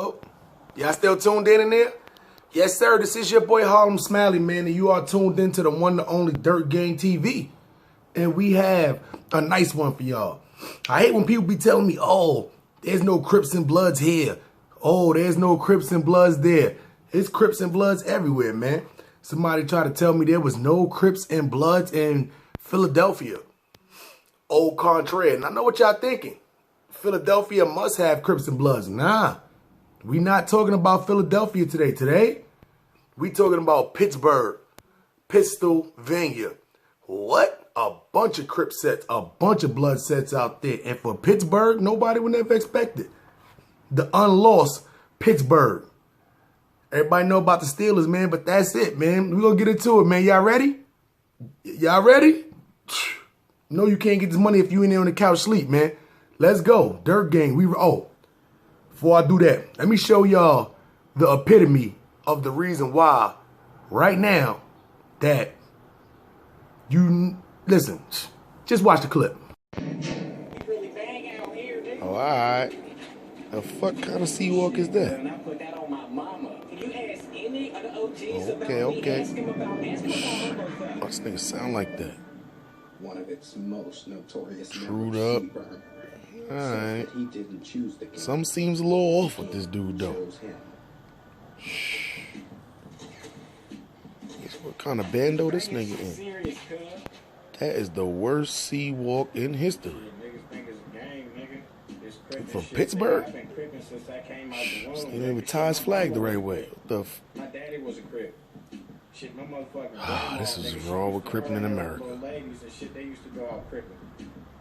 Oh, y'all still tuned in there? Yes, sir. This is your boy Harlem Smiley, man, and you are tuned into the one and only Dirt Gang TV. And we have a nice one for y'all. I hate when people be telling me, oh, there's no Crips and Bloods here. Oh, there's no Crips and Bloods there. It's Crips and Bloods everywhere, man. Somebody tried to tell me there was no Crips and Bloods in Philadelphia. Au contraire. And I know what y'all thinking. Philadelphia must have Crips and Bloods. Nah. We not talking about Philadelphia today. Today, we talking about Pittsburgh, Pistolvania. What? A bunch of Crip sets, a bunch of Blood sets out there. And for Pittsburgh, nobody would never expect it. The unlost Pittsburgh. Everybody know about the Steelers, man, but that's it, man. We're going to get into it, man. Y'all ready? Y'all ready? No, you can't get this money if you in there on the couch sleep, man. Let's go. Dirt Gang. Before I do that, let me show y'all the epitome of the reason why right now that you, listen, just watch the clip. Oh, all right. The fuck kind of Seawalk is that? Okay. Oh, this nigga sound like that. One of its most notorious Screwed up. Alright. Something seems a little off with this dude, though. What kind of bando this nigga in? That is the worst Seawalk in history. From Pittsburgh? This nigga even tie his flag the right way. What the My daddy was a Crip. Shit, my motherfucking this is wrong with cripping in America. They used to go out cripping.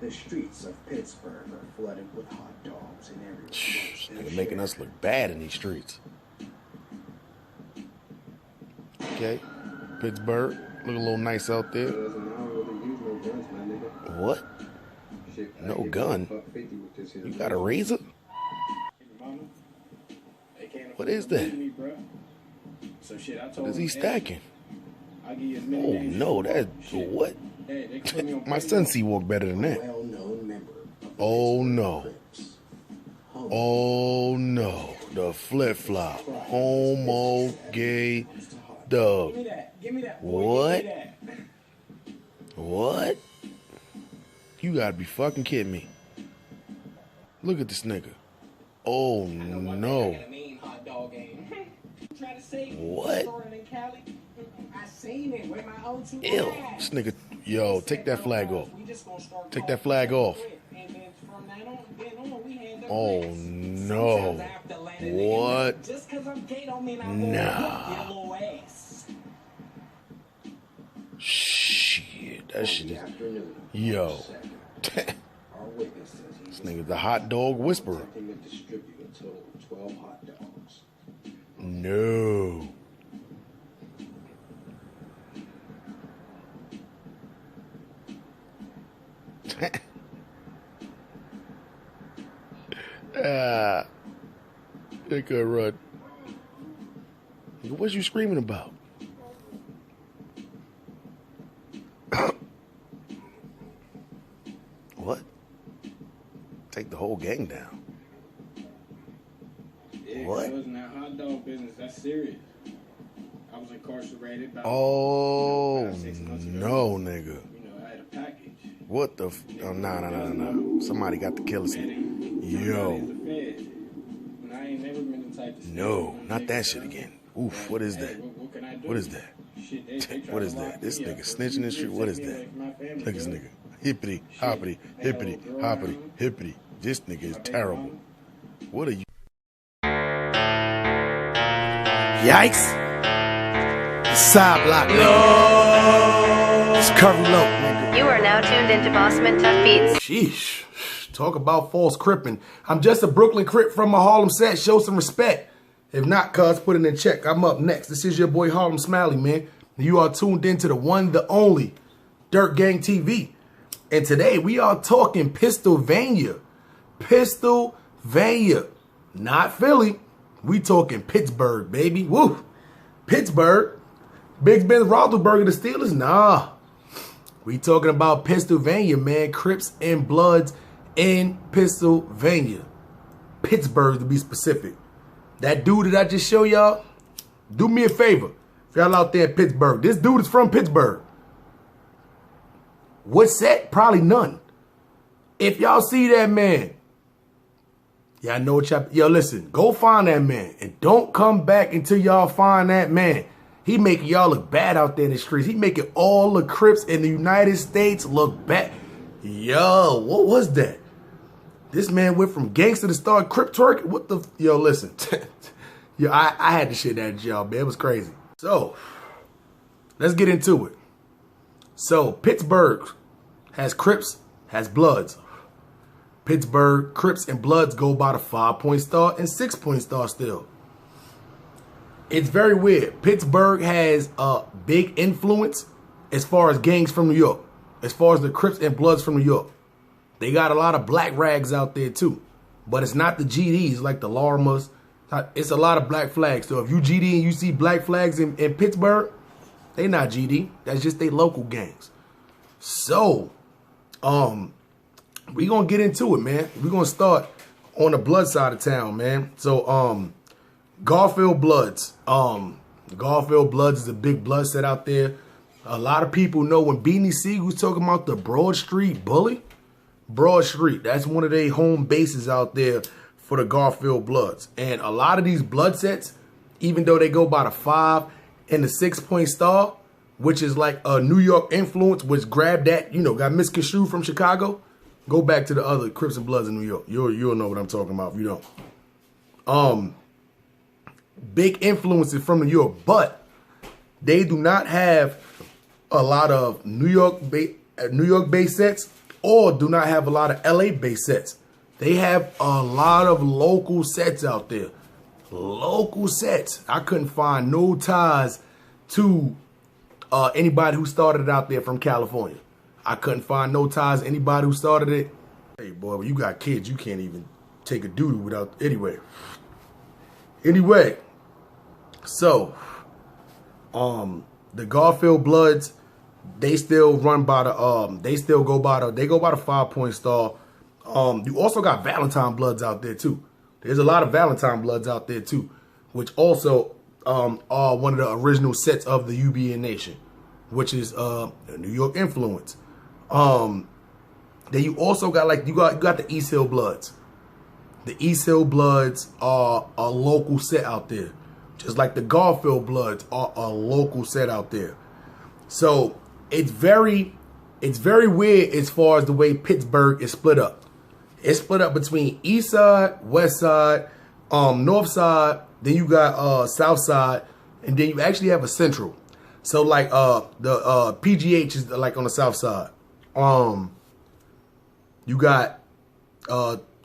The streets of Pittsburgh are flooded with hot dogs and everything. Nigga making us look bad in these streets. Okay, Pittsburgh, look a little nice out there. What? No gun? You got a razor? What is that? What is he stacking? Oh no, that's what? My son Seawalk better than that. Oh no. Oh no. The flip flop. Homo gay dub. What? What? You gotta be fucking kidding me. Look at this nigga. Oh no. What? Ew. This nigga, yo, take that flag off. Take that flag off. Oh no. What? Nah. Shit. That shit is. Yo. This nigga's the hot dog whisperer. No. They could run. What you screaming about? What? Take the whole gang down. Yeah, what? It wasn't that hot dog business. That's serious. I was incarcerated. Oh, no, nigga. You know, I had a package. What the? Oh, no. Somebody got to kill us. Yo. No, not that shit again. Oof, what is that? What is that? What is that? This nigga snitching this shit? What is that? Look at this nigga. Hippity, hoppity, hippity, hoppity, hippity. This nigga is terrible. What are you? Yikes. Side block, nigga. It's Curry Low, nigga. You are now tuned into Bossman Tough Beats. Sheesh. Talk about false cripping. I'm just a Brooklyn Crip from a Harlem set. Show some respect. If not, cuz, put it in check. I'm up next. This is your boy Harlem Smiley, man. You are tuned into the one, the only Dirt Gang TV. And today we are talking Pistolvania. Pistolvania. Not Philly. We talking Pittsburgh, baby. Woo. Pittsburgh. Big Ben Roethlisberger, the Steelers? Nah. We talking about Pistolvania, man. Crips and Bloods in Pistolvania. Pittsburgh, to be specific. That dude that I just showed y'all, do me a favor. If y'all out there in Pittsburgh, this dude is from Pittsburgh. What set? Probably none. If y'all see that man, y'all know what y'all, yo, listen, go find that man and don't come back until y'all find that man. He making y'all look bad out there in the streets. He making all the Crips in the United States look bad. Yo, what was that? This man went from gangster to start Crip twerk. What the, yo, listen. Yo, I had to shit that y'all, man. It was crazy. So, let's get into it. So, Pittsburgh has Crips, has Bloods. Pittsburgh, Crips, and Bloods go by the 5-point star and 6-point star still. It's very weird. Pittsburgh has a big influence as far as gangs from New York. As far as the Crips and Bloods from New York. They got a lot of black rags out there too. But it's not the GDs like the Larmas. It's a lot of black flags. So if you GD and you see black flags in Pittsburgh, they not GD. That's just they local gangs. So, we gonna get into it, man. We gonna start on the Blood side of town, man. So, Garfield Bloods. Garfield Bloods is a big blood set out there. A lot of people know when Beanie Siegel's talking about the Broad Street Bully. Broad Street, that's one of their home bases out there for the Garfield Bloods. And a lot of these blood sets, even though they go by the 5 and the 6-point star, which is like a New York influence, which grabbed that, you know, got misconstrued from Chicago. Go back to the other Crips and Bloods in New York. You'll know what I'm talking about if you don't. Big influences from New York, but they do not have a lot of New York-based sets, or do not have a lot of LA-based sets. They have a lot of local sets out there. Local sets. I couldn't find no ties to anybody who started it out there from California. I couldn't find no ties to anybody who started it. Hey, boy, when you got kids, you can't even take a doo-doo without... Anyway, so, the Garfield Bloods, they still run by the, they go by the 5-point star. You also got Valentine Bloods out there too. There's a lot of Valentine Bloods out there too, which also are one of the original sets of the UBN Nation, which is a New York influence. Then you also got you got the East Hill Bloods. The East Hill Bloods are a local set out there, just like the Garfield Bloods are a local set out there. So it's very weird as far as the way Pittsburgh is split up. It's split up between East Side, West Side, North Side. Then you got South Side, and then you actually have a Central. So like the PGH is like on the South Side. You got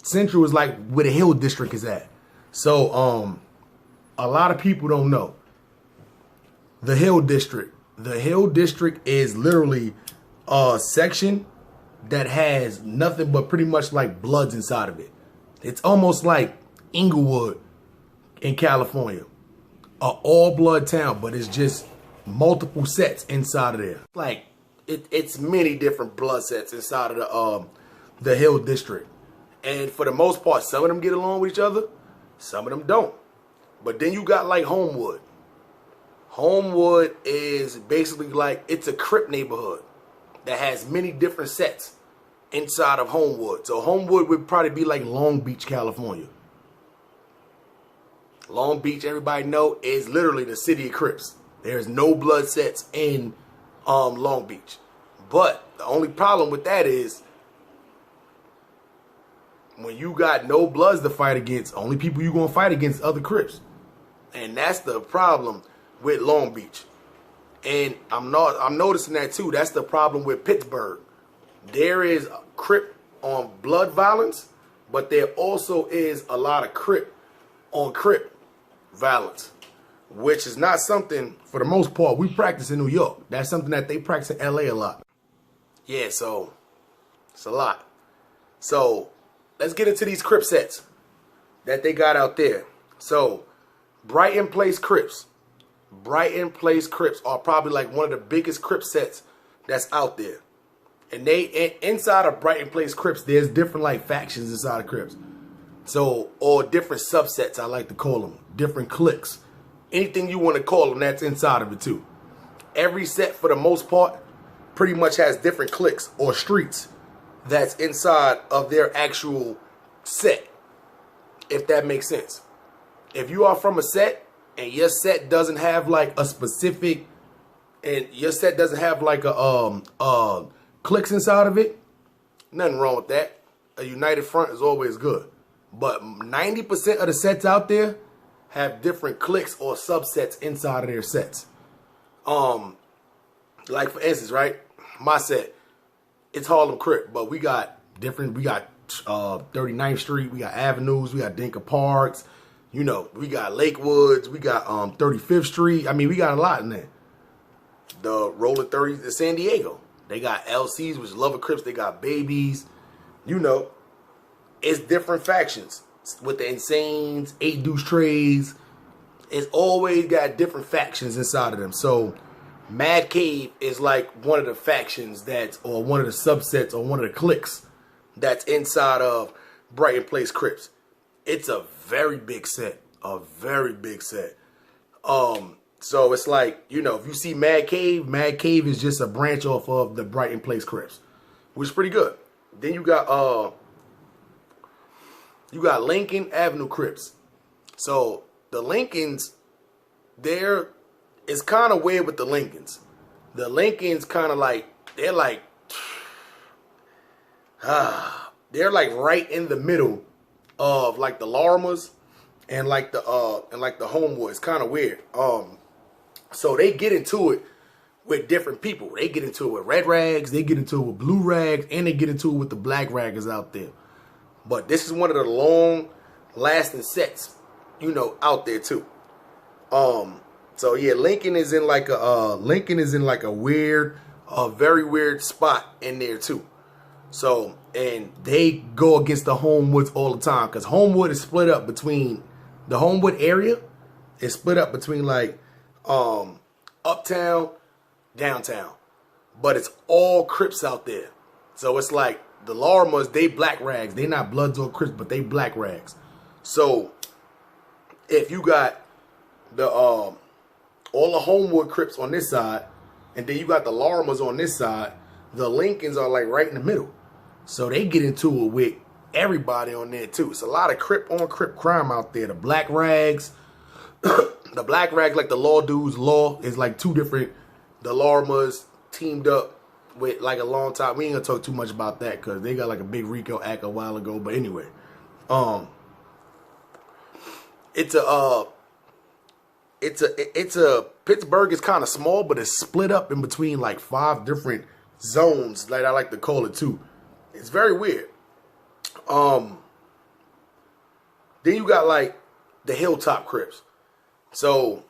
Central is like where the Hill District is at. So a lot of people don't know the Hill District. The Hill District is literally a section that has nothing but pretty much like Bloods inside of it. It's almost like Inglewood in California, an all blood town, but it's just multiple sets inside of there. Like it's many different blood sets inside of the Hill District, and for the most part, some of them get along with each other, some of them don't. But then you got like Homewood. Homewood is basically like, it's a Crip neighborhood that has many different sets inside of Homewood. So Homewood would probably be like Long Beach, California. Long Beach, everybody know, is literally the city of Crips. There's no blood sets in Long Beach. But the only problem with that is when you got no Bloods to fight against, only people you gonna fight against other Crips. And that's the problem with Long Beach. And I'm noticing that too. That's the problem with Pittsburgh. There is a Crip on blood violence, but there also is a lot of Crip on Crip violence, which is not something, for the most part, we practice in New York. That's something that they practice in LA a lot. Yeah, so it's a lot. So let's get into these Crip sets that they got out there. So Brighton Place Crips. Brighton Place Crips are probably like one of the biggest Crip sets that's out there. And inside of Brighton Place Crips, there's different like factions inside of Crips. So, or different subsets, I like to call them. Different cliques. Anything you want to call them, that's inside of it too. Every set, for the most part, pretty much has different cliques or streets that's inside of their actual set, if that makes sense. If you are from a set and your set doesn't have like a specific, and your set doesn't have like a cliques inside of it, nothing wrong with that. A united front is always good. But 90% of the sets out there have different cliques or subsets inside of their sets. Like for instance, right? My set, it's Harlem Crip, but we got different. We got 39th Street, we got Avenues, we got Dinka Parks. You know, we got Lakewoods, we got 35th Street. I mean, we got a lot in there. The Rolling 30s, the San Diego. They got LCs, which is Lover Crips. They got Babies. You know, it's different factions with the Insanes, 8 Deuce Trays. It's always got different factions inside of them. So Mad Cave is like one of the factions that's, or one of the subsets, or one of the cliques that's inside of Brighton Place Crips. It's a very big set, a very big set. So it's like, you know, if you see Mad Cave is just a branch off of the Brighton Place Crips, which is pretty good. Then you got Lincoln Avenue Crips. So the Lincolns, it's kind of weird with the Lincolns. The Lincolns kind of like, they're like right in the middle of like the Larimas and like the Homewood. It's kind of weird. So they get into it with different people. They get into it with red rags, they get into it with blue rags, and they get into it with the black raggers out there. But this is one of the long lasting sets, you know, out there too. So yeah, Lincoln is in like a weird, very weird spot in there too. So, and they go against the Homewoods all the time, because Homewood is split up between, the Homewood area is split up between like uptown, downtown, but it's all Crips out there. So it's like the Larimas, they black rags. They not Bloods or Crips, but they black rags. So if you got the all the Homewood Crips on this side, and then you got the Larimas on this side, the Lincolns are like right in the middle. So they get into it with everybody on there too. It's a lot of Crip on Crip crime out there. The black rags, the black rags, like the Law Dudes. Law is like two different. The Larimas teamed up with like a long time. We ain't gonna talk too much about that because they got like a big Rico act a while ago. But anyway, it's a Pittsburgh is kind of small, but it's split up in between like 5 different zones, like I like to call it too. It's very weird. Then you got like the Hilltop Crips. So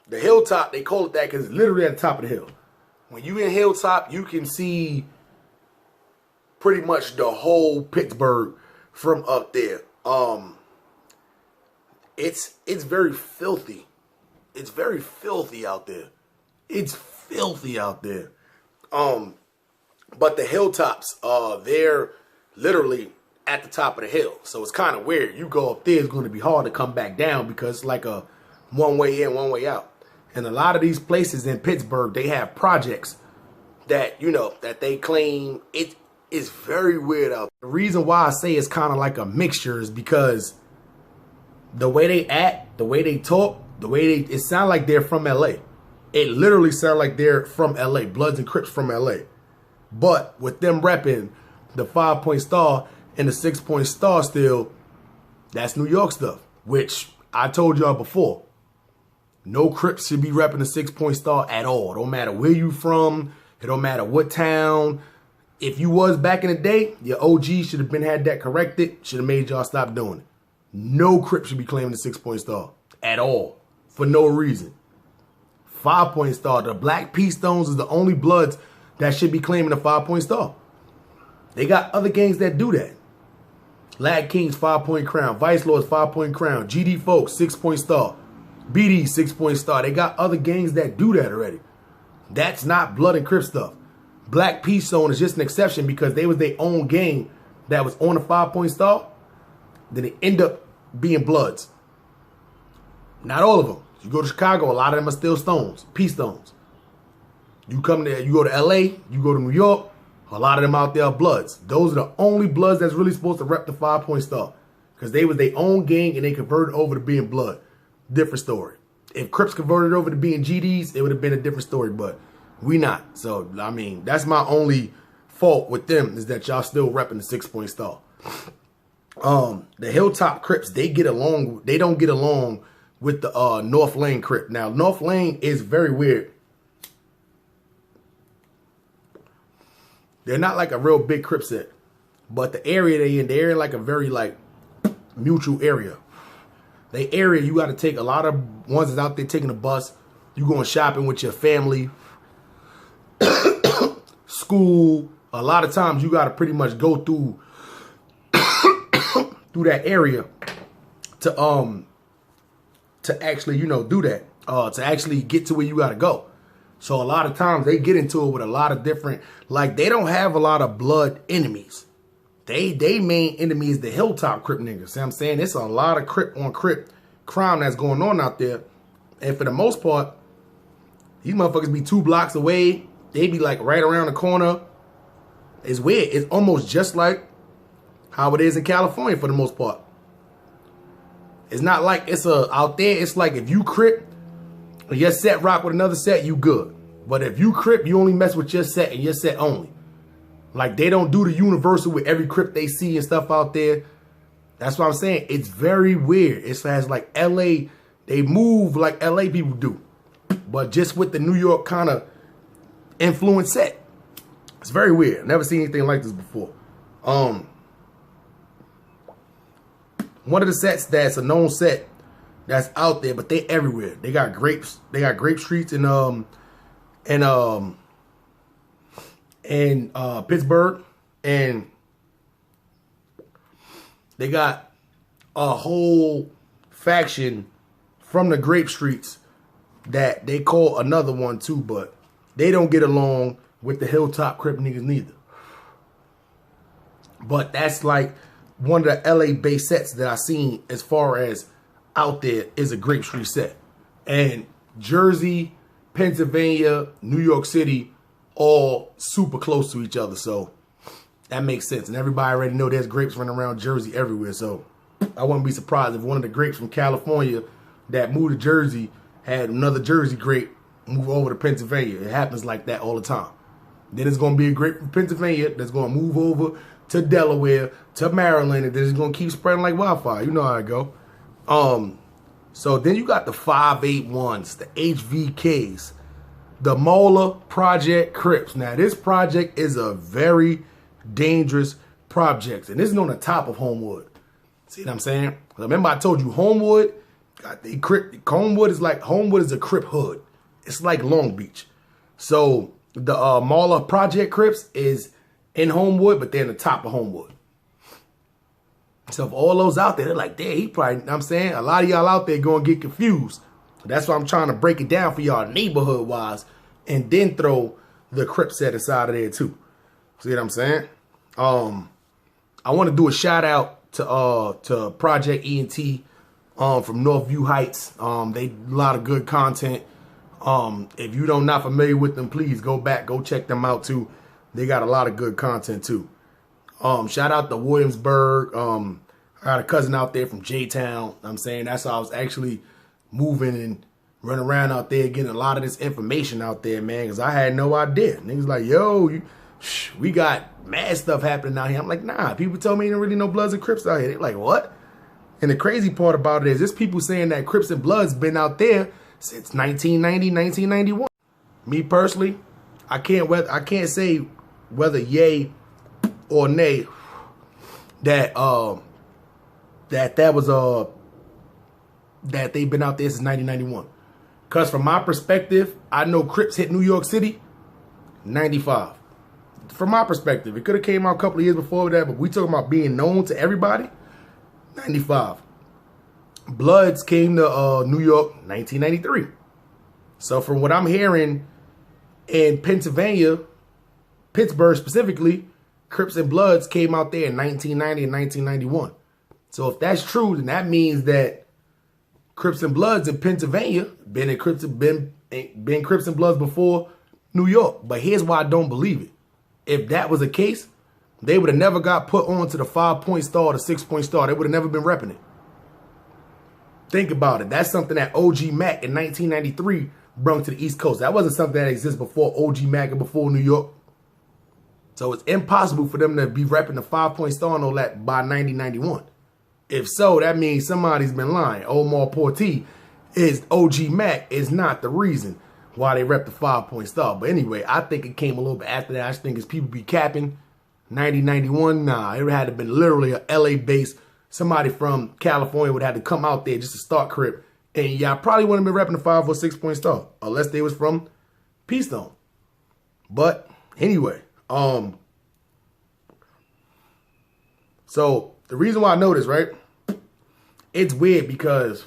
the Hilltop, they call it that because it's literally at the top of the hill. When you in Hilltop, you can see pretty much the whole Pittsburgh from up there. It's very filthy. It's very filthy out there. It's filthy out there. But the Hilltops, they're literally at the top of the hill. So it's kind of weird. You go up there, it's going to be hard to come back down because it's like a one way in, one way out. And a lot of these places in Pittsburgh, they have projects that, you know, that they claim. It is very weird out there. The reason why I say it's kind of like a mixture is because the way they act, the way they talk, the way it sounds like they're from LA. It literally sounds like they're from LA. Bloods and Crips from LA. But with them repping the 5-point star and the 6-point star still, that's New York stuff. Which I told y'all before. No Crips should be repping the 6-point star at all. It don't matter where you from. It don't matter what town. If you was back in the day, your OG should have been had that corrected. Should have made y'all stop doing it. No Crip should be claiming the 6-point star at all. For no reason. 5-point star. The Black P-Stones is the only Bloods that should be claiming a 5-point star. They got other gangs that do that. Lad King's 5-point crown. Vice Lord's 5-point crown. GD Folks, 6-point star. BD, 6-point star. They got other gangs that do that already. That's not Blood and Crip stuff. Black P-Stone is just an exception because they was their own gang that was on a 5-point star. then they end up being Bloods. Not all of them. You go to Chicago, a lot of them are still Stones, P Stones. You go to LA, you go to New York, a lot of them out there are Bloods. Those are the only Bloods that's really supposed to rep the 5-point star. Because they was their own gang and they converted over to being Blood. Different story. If Crips converted over to being GDs, it would have been a different story, but we not. So, I mean, that's my only fault with them is that y'all still repping the 6-point star. The Hilltop Crips, they don't get along with the North Lane Crip. Now, North Lane is very weird. They're not like a real big Crip set, but the area they're in like a very like mutual area. The area you got to take a lot of ones that's out there taking a bus. You going shopping with your family, school. A lot of times you got to pretty much go through through that area to actually do that to actually get to where you got to go. So a lot of times they get into it with a lot of different, like they don't have a lot of blood enemies. They main enemy is the Hilltop Crip niggas. See what I'm saying? It's a lot of Crip on Crip crime that's going on out there. And for the most part, these motherfuckers be 2 blocks away. They be like right around the corner. It's weird. It's almost just like how it is in California for the most part. It's not like it's out there. It's like if you Crip, your set rock with another set, you good. But if you Crip, you only mess with your set and your set only. Like they don't do the universal with every Crip they see and stuff out there. That's what I'm saying. It's very weird. It has like LA, they move like LA people do. But just with the New York kind of influence set. It's very weird. Never seen anything like this before. One of the sets that's a known set that's out there, but they everywhere. They got grapes. They got grape streets in Pittsburgh, and they got a whole faction from the grape streets that they call another one too, but they don't get along with the Hilltop Crip niggas neither. But that's like one of the LA based sets that I seen as far as out there is a Grape Street set. And Jersey, Pennsylvania, New York City, all super close to each other. So that makes sense. And everybody already know there's grapes running around Jersey everywhere. So I wouldn't be surprised if one of the grapes from California that moved to Jersey had another Jersey grape move over to Pennsylvania. It happens like that all the time. Then it's going to be a grape from Pennsylvania that's going to move over to Delaware, to Maryland, and then it's going to keep spreading like wildfire. You know how it go. So then you got the 581s, the HVKs, the Mola Project Crips. Now this project is a very dangerous project, and this is on the top of Homewood. See what I'm saying? Remember I told you Homewood got the Crip. Homewood is a Crip hood. It's like Long Beach. So the Mola Project Crips is in Homewood, but they're in the top of Homewood. So if all those out there, they're like, damn, he probably, you know what I'm saying? A lot of y'all out there going to get confused. That's why I'm trying to break it down for y'all neighborhood-wise and then throw the Crip set inside of there too. See what I'm saying? I want to do a shout out to Project ENT from Northview Heights. They a lot of good content. If you don't not familiar with them, please go back, go check them out too. They got a lot of good content too. Shout out to Williamsburg. I got a cousin out there from J-Town. I'm saying that's how I was actually moving and running around out there getting a lot of this information out there, man, because I had no idea. Niggas like, yo, we got mad stuff happening out here. I'm like, nah, people told me you didn't really know Bloods and Crips out here. They're like, what? And the crazy part about it is there's people saying that Crips and Bloods been out there since 1990, 1991. Me personally, I can't say whether yay or nay that that they've been out there since 1991. Cause from my perspective, I know Crips hit New York City 95. From my perspective, it could have came out a couple of years before that, but we talking about being known to everybody. 95. Bloods came to New York 1993. So from what I'm hearing in Pennsylvania, Pittsburgh specifically, Crips and Bloods came out there in 1990 and 1991. So if that's true, then that means that Crips and Bloods in Pennsylvania been Crips and Bloods before New York. But here's why I don't believe it. If that was the case, they would have never got put on to the 5-point star or the 6-point star. They would have never been repping it. Think about it. That's something that OG Mac in 1993 brought to the East Coast. That wasn't something that existed before OG Mac and before New York. So it's impossible for them to be repping the 5-point star and all that by 1991. If so, that means somebody's been lying. Omar Porty is OG Mac is not the reason why they rep the 5-point star. But anyway, I think it came a little bit after that. I just think it's people be capping. 1991, nah, it had to have been literally a LA-based. Somebody from California would have to come out there just to start Crip. And y'all probably wouldn't have been repping the 5 or 6-point star unless they was from Peastone. But anyway, so the reason why I know this, right? It's weird because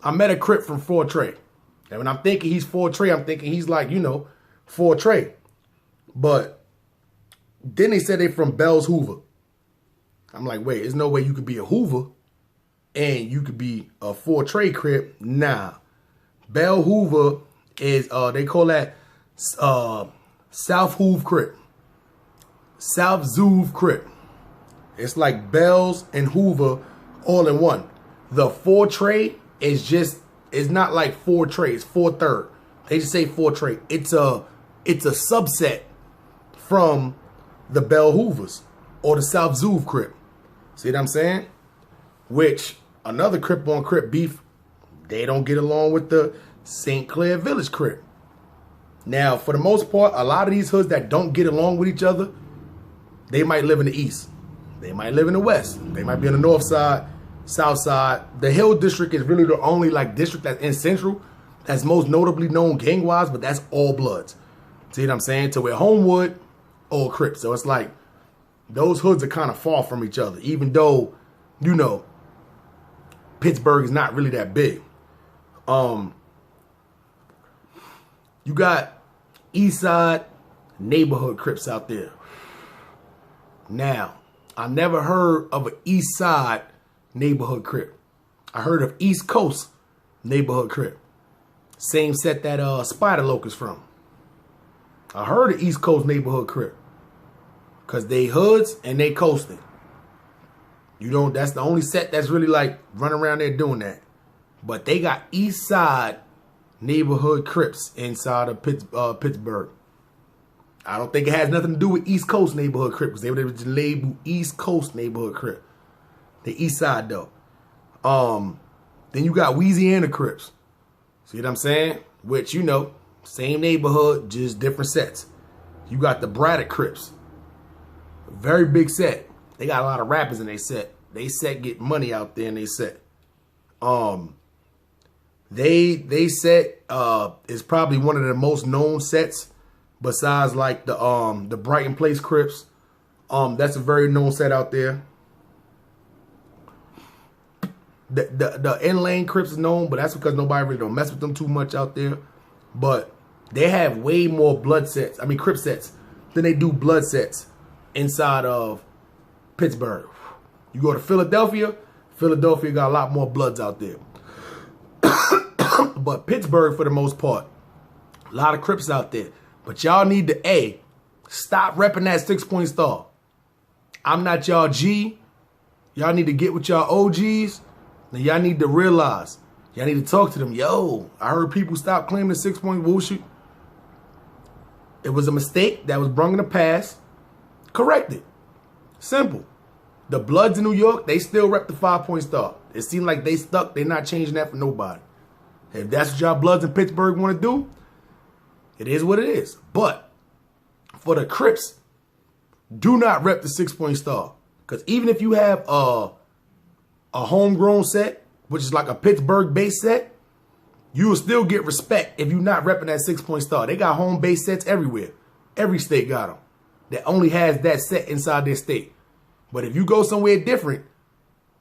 I met a Crip from Fort Trey. And when I'm thinking he's Fort Trey, I'm thinking he's like, you know, Fort Trey. But then they said they from Bell's Hoover. I'm like, wait, there's no way you could be a Hoover and you could be a Fort Trey Crip. Nah. Bell Hoover is, they call that South Hoove Crip. South Zoove Crip. It's like Bells and Hoover all in one. The Fort Trey is just, it's not like Fort Trey, it's Fort Third. They just say Fort Trey. It's a subset from the Bell Hoovers or the South Zoove Crip. See what I'm saying? Which another Crip on Crip beef, they don't get along with the St. Clair Village Crip. Now, for the most part, a lot of these hoods that don't get along with each other, they might live in the East. They might live in the West. They might be on the North Side, South Side. The Hill District is really the only like district that's in Central that's most notably known gang-wise, but that's all Bloods. See what I'm saying? To where Homewood, all Crips. So it's like those hoods are kind of far from each other, even though, you know, Pittsburgh is not really that big. You got East Side neighborhood Crips out there. Now, I never heard of an East Side neighborhood Crip. I heard of East Coast neighborhood Crip. Same set that Spider Locust from. I heard of East Coast neighborhood Crip. Cause they hoods and they coasting. You know, that's the only set that's really like running around there doing that. But they got East Side neighborhood Crips inside of Pittsburgh. I don't think it has nothing to do with East Coast neighborhood Crip because they would just label East Coast neighborhood Crip. The East Side though. Then you got Louisiana Crips. See what I'm saying? Which, you know, same neighborhood, just different sets. You got the Braddock Crips. Very big set. They got a lot of rappers in their set. They set get money out there in their set. They set is probably one of the most known sets besides like the Brighton Place Crips. That's a very known set out there. The Inlane Crips is known, but that's because nobody really don't mess with them too much out there. But they have way more blood sets, I mean Crip sets, than they do blood sets inside of Pittsburgh. You go to Philadelphia, Philadelphia got a lot more Bloods out there. But Pittsburgh, for the most part, a lot of Crips out there. But y'all need to, stop repping that 6-point star. I'm not y'all G. Y'all need to get with y'all OGs. And y'all need to realize, y'all need to talk to them. Yo, I heard people stop claiming the 6-point bullshit. It was a mistake that was brung in the past. Correct it. Simple. The Bloods in New York, they still rep the 5-point star. It seems like they stuck. They're not changing that for nobody. If that's what y'all Bloods in Pittsburgh want to do, it is what it is. But for the Crips, do not rep the 6-point star. Because even if you have a homegrown set, which is like a Pittsburgh-based set, you will still get respect if you're not repping that 6-point star. They got home-based sets everywhere. Every state got them. That only has that set inside their state. But if you go somewhere different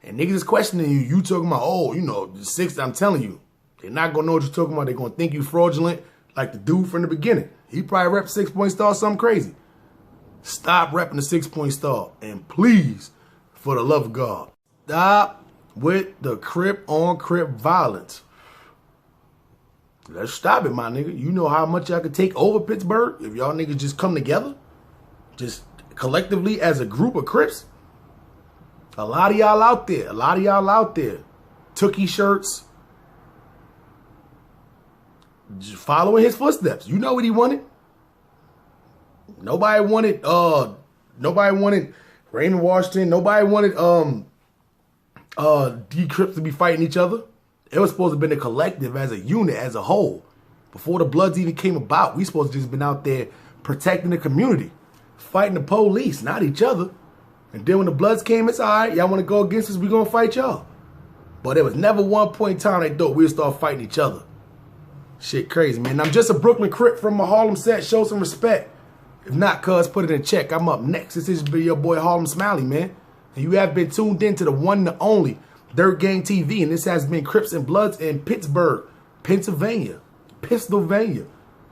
and niggas is questioning you, you talking about, oh, you know, the 6, I'm telling you, they're not going to know what you're talking about. They're going to think you fraudulent like the dude from the beginning. He probably rep 6-point star, something crazy. Stop repping the 6-point star. And please, for the love of God, stop with the Crip on Crip violence. Let's stop it, my nigga. You know how much y'all could take over Pittsburgh if y'all niggas just come together? Just collectively as a group of Crips? A lot of y'all out there, Tookie shirts, just following his footsteps. You know what he wanted? Nobody wanted Raymond Washington. Nobody wanted D Crips to be fighting each other. It was supposed to have been a collective as a unit, as a whole. Before the Bloods even came about, we supposed to just been out there protecting the community, fighting the police, not each other. And then when the Bloods came, it's all right, y'all want to go against us, we gonna fight y'all. But there was never one point in time they thought we would start fighting each other. Shit crazy, man. I'm just a Brooklyn Crip from a Harlem set. Show some respect. If not, cuz, put it in check. I'm up next. This is your boy Harlem Smiley, man. And you have been tuned in to the one and the only Dirt Gang TV. And this has been Crips and Bloods in Pittsburgh, Pennsylvania. Pistolvania.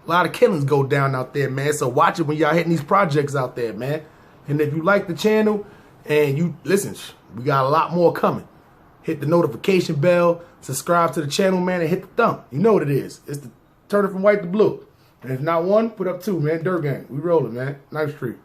A lot of killings go down out there, man. So watch it when y'all hitting these projects out there, man. And if you like the channel and you, listen, we got a lot more coming. Hit the notification bell, subscribe to the channel, man, and hit the thumb. You know what it is. It's the turn it from white to blue. And if not one, put up two, man. Dirt Gang. We rolling, man. Nice street.